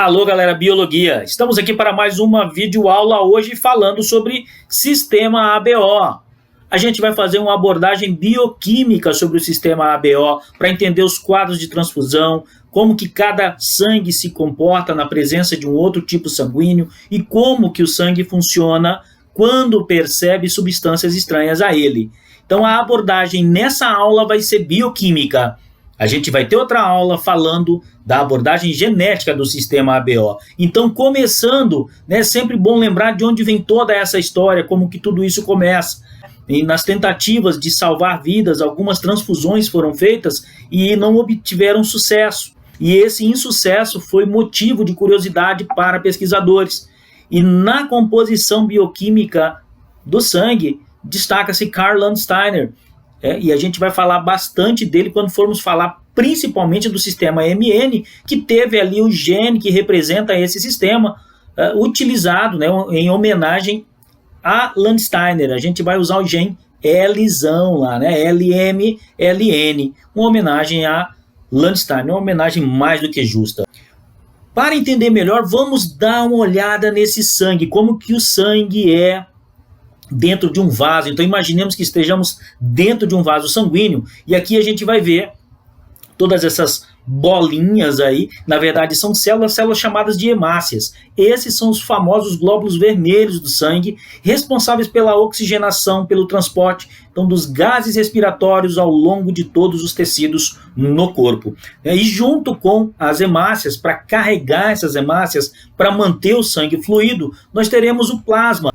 Alô galera, Biologia! Estamos aqui para mais uma videoaula hoje falando sobre sistema ABO. A gente vai fazer uma abordagem bioquímica sobre o sistema ABO para entender os quadros de transfusão, como que cada sangue se comporta na presença de um outro tipo sanguíneo e como que o sangue funciona quando percebe substâncias estranhas a ele. Então a abordagem nessa aula vai ser bioquímica. A gente vai ter outra aula falando da abordagem genética do sistema ABO. Então, começando, é sempre bom lembrar de onde vem toda essa história, como que tudo isso começa. E nas tentativas de salvar vidas, algumas transfusões foram feitas e não obtiveram sucesso. E esse insucesso foi motivo de curiosidade para pesquisadores. E na composição bioquímica do sangue, destaca-se Karl Landsteiner. E a gente vai falar bastante dele quando formos falar principalmente do sistema MN, que teve ali o gene que representa esse sistema, utilizado, né, em homenagem a Landsteiner. A gente vai usar o gene Lzão lá, né, LMLN, uma homenagem a Landsteiner, uma homenagem mais do que justa. Para entender melhor, vamos dar uma olhada nesse sangue, como que o sangue é dentro de um vaso. Então imaginemos que estejamos dentro de um vaso sanguíneo e aqui a gente vai ver todas essas bolinhas aí, na verdade são células chamadas de hemácias. Esses são os famosos glóbulos vermelhos do sangue, responsáveis pela oxigenação, pelo transporte, então, dos gases respiratórios ao longo de todos os tecidos no corpo. E junto com as hemácias, para carregar essas hemácias, para manter o sangue fluido, nós teremos o plasma.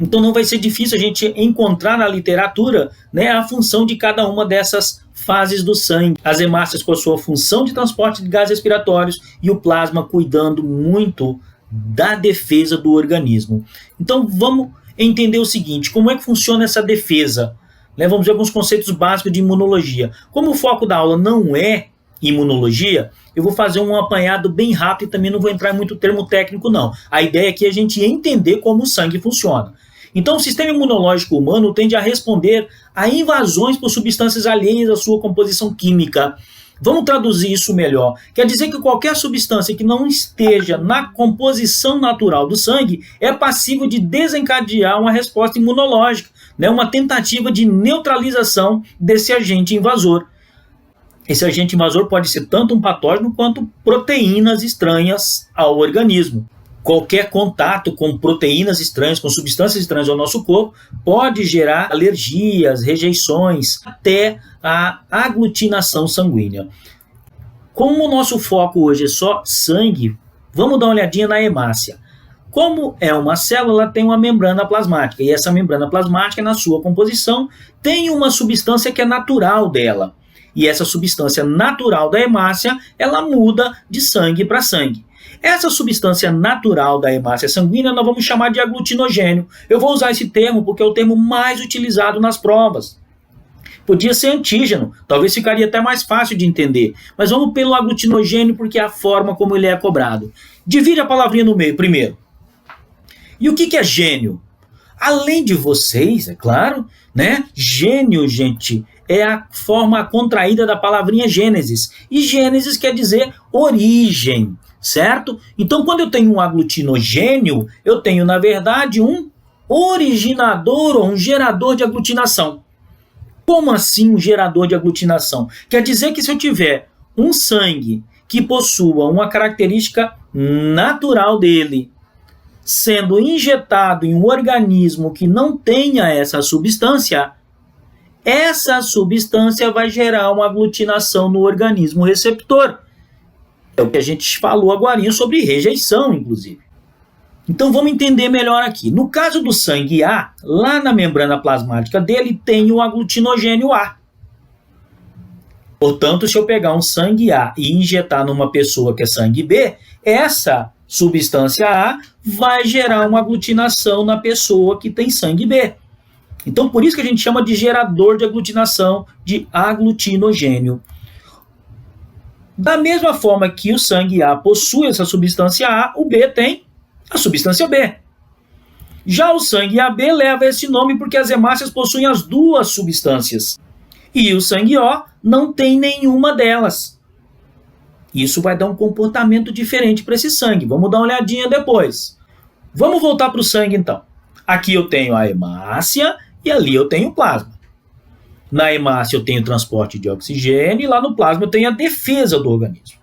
Então não vai ser difícil a gente encontrar na literatura, né, a função de cada uma dessas fases do sangue. As hemácias com a sua função de transporte de gases respiratórios e o plasma cuidando muito da defesa do organismo. Então vamos entender o seguinte, como é que funciona essa defesa? Vamos ver alguns conceitos básicos de imunologia. Como o foco da aula não é imunologia, eu vou fazer um apanhado bem rápido e também não vou entrar em muito termo técnico não. A ideia aqui é a gente entender como o sangue funciona. Então o sistema imunológico humano tende a responder a invasões por substâncias alheias à sua composição química. Vamos traduzir isso melhor. Quer dizer que qualquer substância que não esteja na composição natural do sangue é passível de desencadear uma resposta imunológica, né? Uma tentativa de neutralização desse agente invasor. Esse agente invasor pode ser tanto um patógeno quanto proteínas estranhas ao organismo. Qualquer contato com proteínas estranhas, com substâncias estranhas ao nosso corpo, pode gerar alergias, rejeições, até a aglutinação sanguínea. Como o nosso foco hoje é só sangue, vamos dar uma olhadinha na hemácia. Como é uma célula, ela tem uma membrana plasmática, e essa membrana plasmática, na sua composição, tem uma substância que é natural dela. E essa substância natural da hemácia, ela muda de sangue para sangue. Essa substância natural da hemácia sanguínea nós vamos chamar de aglutinogênio. Eu vou usar esse termo porque é o termo mais utilizado nas provas. Podia ser antígeno, talvez ficaria até mais fácil de entender. Mas vamos pelo aglutinogênio porque é a forma como ele é cobrado. Divide a palavrinha no meio primeiro. E o que é gênio? Além de vocês, é claro, né? Gênio, gente, é a forma contraída da palavrinha Gênesis. E Gênesis quer dizer origem, certo? Então, quando eu tenho um aglutinogênio, eu tenho, na verdade, um originador ou um gerador de aglutinação. Como assim um gerador de aglutinação? Quer dizer que se eu tiver um sangue que possua uma característica natural dele, sendo injetado em um organismo que não tenha essa substância vai gerar uma aglutinação no organismo receptor. É o que a gente falou agora sobre rejeição, inclusive. Então vamos entender melhor aqui. No caso do sangue A, lá na membrana plasmática dele tem o aglutinogênio A. Portanto, se eu pegar um sangue A e injetar numa pessoa que é sangue B, essa substância A vai gerar uma aglutinação na pessoa que tem sangue B. Então, por isso que a gente chama de gerador de aglutinação, de aglutinogênio. Da mesma forma que o sangue A possui essa substância A, o B tem a substância B. Já o sangue AB leva esse nome porque as hemácias possuem as duas substâncias. E o sangue O não tem nenhuma delas. Isso vai dar um comportamento diferente para esse sangue. Vamos dar uma olhadinha depois. Vamos voltar para o sangue então. Aqui eu tenho a hemácia e ali eu tenho o plasma. Na hemácia eu tenho transporte de oxigênio e lá no plasma eu tenho a defesa do organismo.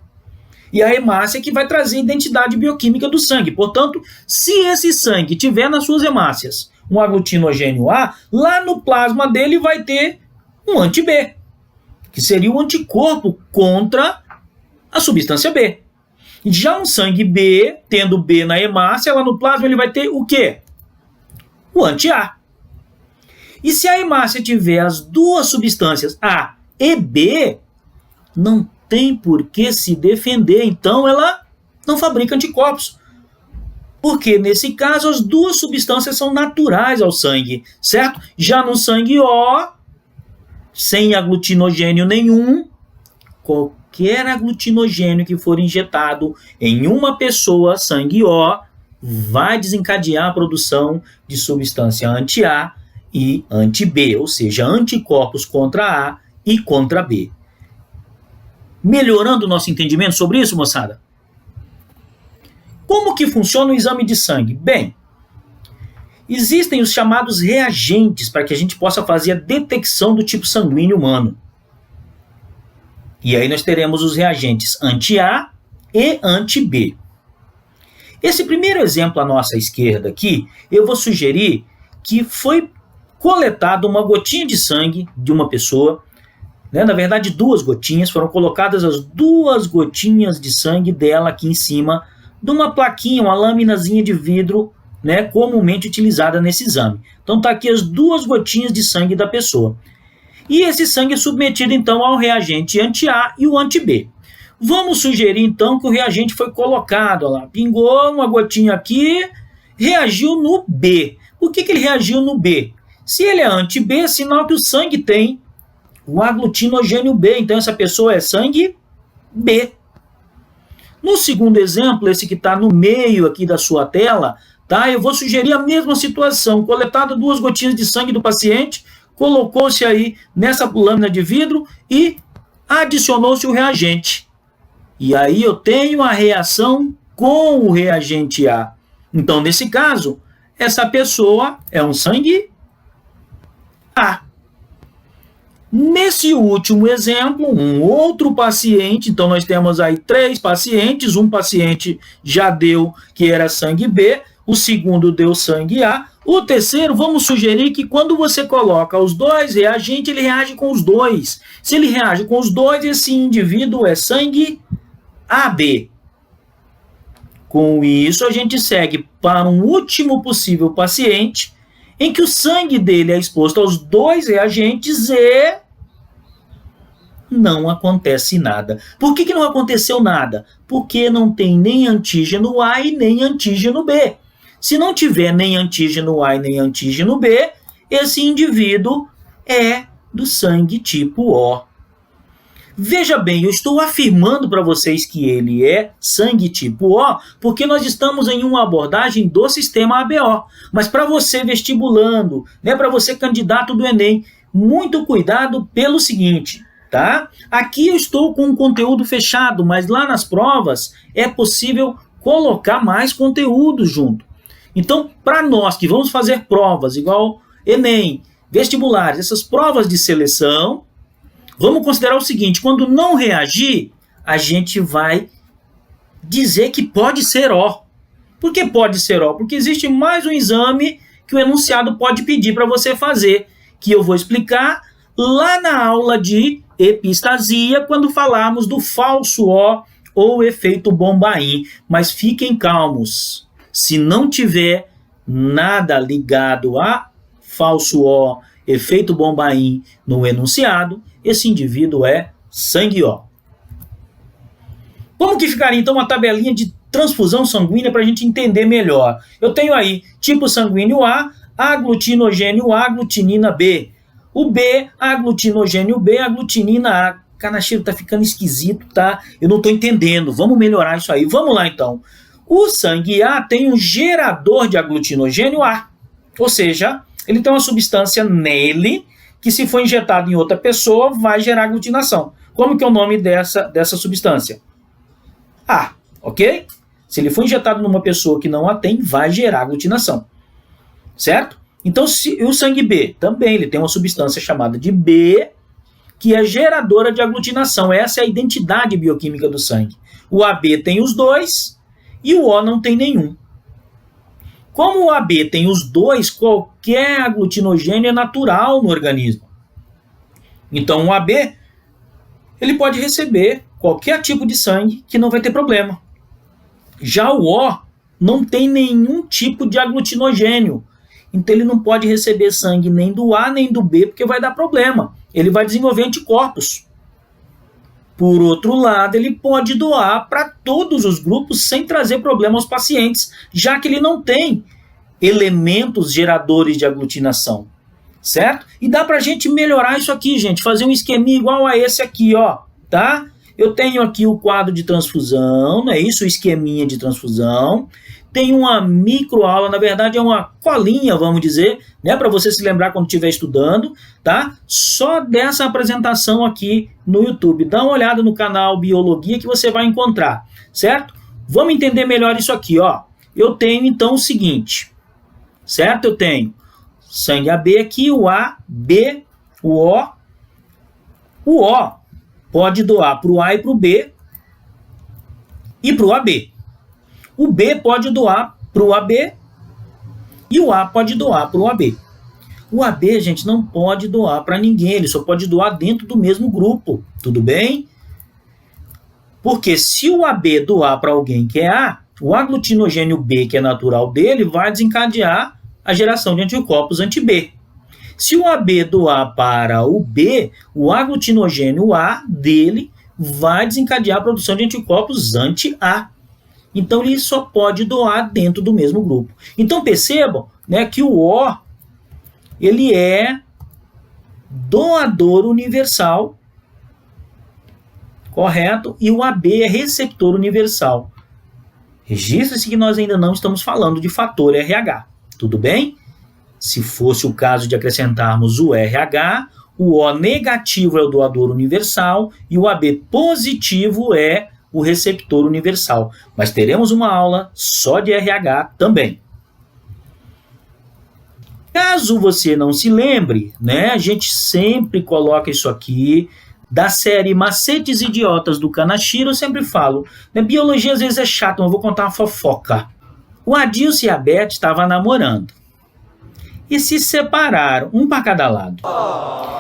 E a hemácia é que vai trazer a identidade bioquímica do sangue. Portanto, se esse sangue tiver nas suas hemácias um aglutinogênio A, lá no plasma dele vai ter um anti-B, que seria o anticorpo contra a substância B. Já um sangue B, tendo B na hemácia, lá no plasma ele vai ter o quê? O anti-A. E se a hemácia tiver as duas substâncias A e B, não tem por que se defender, então ela não fabrica anticorpos. Porque nesse caso as duas substâncias são naturais ao sangue, certo? Já no sangue O, sem aglutinogênio nenhum, qualquer aglutinogênio que for injetado em uma pessoa, sangue O, vai desencadear a produção de substância anti-A e anti-B, ou seja, anticorpos contra A e contra B. Melhorando o nosso entendimento sobre isso, moçada? Como que funciona o exame de sangue? Bem, existem os chamados reagentes para que a gente possa fazer a detecção do tipo sanguíneo humano. E aí nós teremos os reagentes anti-A e anti-B. Esse primeiro exemplo à nossa esquerda aqui, eu vou sugerir que foi coletado uma gotinha de sangue de uma pessoa, né? Na verdade 2 gotinhas, foram colocadas as 2 gotinhas de sangue dela aqui em cima de uma plaquinha, uma laminazinha de vidro, né, comumente utilizada nesse exame. Então tá aqui as 2 gotinhas de sangue da pessoa. E esse sangue é submetido então ao reagente anti-A e o anti-B. Vamos sugerir então que o reagente foi colocado, ó lá, pingou uma gotinha aqui, reagiu no B. Por que ele reagiu no B? Se ele é anti-B, é sinal que o sangue tem o aglutinogênio B, então essa pessoa é sangue B. No segundo exemplo, esse que está no meio aqui da sua tela, tá? Eu vou sugerir a mesma situação, coletado 2 gotinhas de sangue do paciente, colocou-se aí nessa lâmina de vidro e adicionou-se o reagente. E aí eu tenho a reação com o reagente A. Então, nesse caso, essa pessoa é um sangue A. Nesse último exemplo, um outro paciente, então nós temos aí 3 pacientes, um paciente já deu que era sangue B, o segundo deu sangue A, o terceiro, vamos sugerir que quando você coloca os 2 reagentes, ele reage com os 2. Se ele reage com os 2, esse indivíduo é sangue AB. Com isso, a gente segue para um último possível paciente, em que o sangue dele é exposto aos 2 reagentes e não acontece nada. Por que não aconteceu nada? Porque não tem nem antígeno A e nem antígeno B. Se não tiver nem antígeno A e nem antígeno B, esse indivíduo é do sangue tipo O. Veja bem, eu estou afirmando para vocês que ele é sangue tipo O, porque nós estamos em uma abordagem do sistema ABO. Mas para você vestibulando, né, para você candidato do Enem, muito cuidado pelo seguinte, tá? Aqui eu estou com um conteúdo fechado, mas lá nas provas é possível colocar mais conteúdo junto. Então, para nós que vamos fazer provas igual Enem, vestibulares, essas provas de seleção, vamos considerar o seguinte, quando não reagir, a gente vai dizer que pode ser O. Por que pode ser O? Porque existe mais um exame que o enunciado pode pedir para você fazer, que eu vou explicar lá na aula de epistasia, quando falarmos do falso O ou efeito Bombaim. Mas fiquem calmos, se não tiver nada ligado a falso O, efeito Bombaim no enunciado, esse indivíduo é sangue O. Como que ficaria então uma tabelinha de transfusão sanguínea para a gente entender melhor? Eu tenho aí tipo sanguíneo A, aglutinogênio A, aglutinina B. O B, aglutinogênio B, aglutinina A. Canacheiro, tá ficando esquisito, tá? Eu não estou entendendo. Vamos melhorar isso aí. Vamos lá então. O sangue A tem um gerador de aglutinogênio A. Ou seja, ele tem uma substância nele que, se for injetado em outra pessoa, vai gerar aglutinação. Como que é o nome dessa substância? A, ok? Se ele for injetado numa pessoa que não a tem, vai gerar aglutinação, certo? Então, se o sangue B também, ele tem uma substância chamada de B, que é geradora de aglutinação. Essa é a identidade bioquímica do sangue. O AB tem os dois e o O não tem nenhum. Como o AB tem os dois, qualquer aglutinogênio é natural no organismo. Então, o AB, ele pode receber qualquer tipo de sangue que não vai ter problema. Já o O não tem nenhum tipo de aglutinogênio. Então ele não pode receber sangue nem do A nem do B, porque vai dar problema. Ele vai desenvolver anticorpos. Por outro lado, ele pode doar para todos os grupos sem trazer problema aos pacientes, já que ele não tem elementos geradores de aglutinação, certo? E dá para a gente melhorar isso aqui, gente, fazer um esqueminha igual a esse aqui, ó, tá? Eu tenho aqui o quadro de transfusão, não é isso? O esqueminha de transfusão. Tem uma microaula, na verdade é uma colinha, vamos dizer, né, para você se lembrar quando estiver estudando, tá? Só dessa apresentação aqui no YouTube. Dá uma olhada no canal Biologia que você vai encontrar, certo? Vamos entender melhor isso aqui, ó. Eu tenho então o seguinte, certo? Eu tenho sangue AB aqui, o A, B, o O. O O pode doar para o A e para o B e para o AB. O B pode doar para o AB e o A pode doar para o AB. O AB, gente, não pode doar para ninguém, ele só pode doar dentro do mesmo grupo, tudo bem? Porque se o AB doar para alguém que é A, o aglutinogênio B, que é natural dele, vai desencadear a geração de anticorpos anti-B. Se o AB doar para o B, o aglutinogênio A dele vai desencadear a produção de anticorpos anti-A. Então, ele só pode doar dentro do mesmo grupo. Então, percebam, né, que o O, ele é doador universal, correto? E o AB é receptor universal. Registre-se que nós ainda não estamos falando de fator RH, tudo bem? Se fosse o caso de acrescentarmos o RH, o O negativo é o doador universal e o AB positivo é o receptor universal. Mas teremos uma aula só de RH também. Caso você não se lembre, né, a gente sempre coloca isso aqui da série Macetes Idiotas do Kanashiro, eu sempre falo, né, biologia às vezes é chato, mas eu vou contar uma fofoca. O Adilson e a Beth estavam namorando e se separaram, um para cada lado.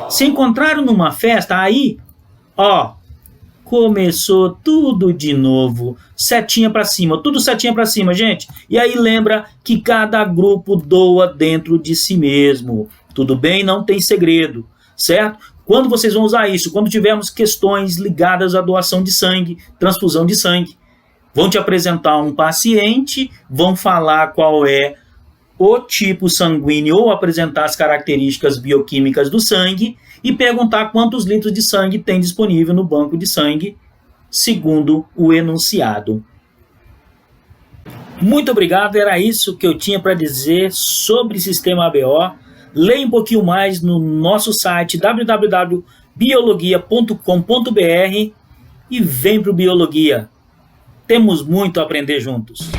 Se encontraram numa festa, aí, ó, começou tudo de novo, setinha para cima, tudo setinha para cima, gente. E aí lembra que cada grupo doa dentro de si mesmo, tudo bem? Não tem segredo, certo? Quando vocês vão usar isso? Quando tivermos questões ligadas à doação de sangue, transfusão de sangue. Vão te apresentar um paciente, vão falar qual é o tipo sanguíneo ou apresentar as características bioquímicas do sangue e perguntar quantos litros de sangue tem disponível no banco de sangue, segundo o enunciado. Muito obrigado, era isso que eu tinha para dizer sobre sistema ABO. Leia um pouquinho mais no nosso site www.biologia.com.br e vem para o Biologia. Temos muito a aprender juntos.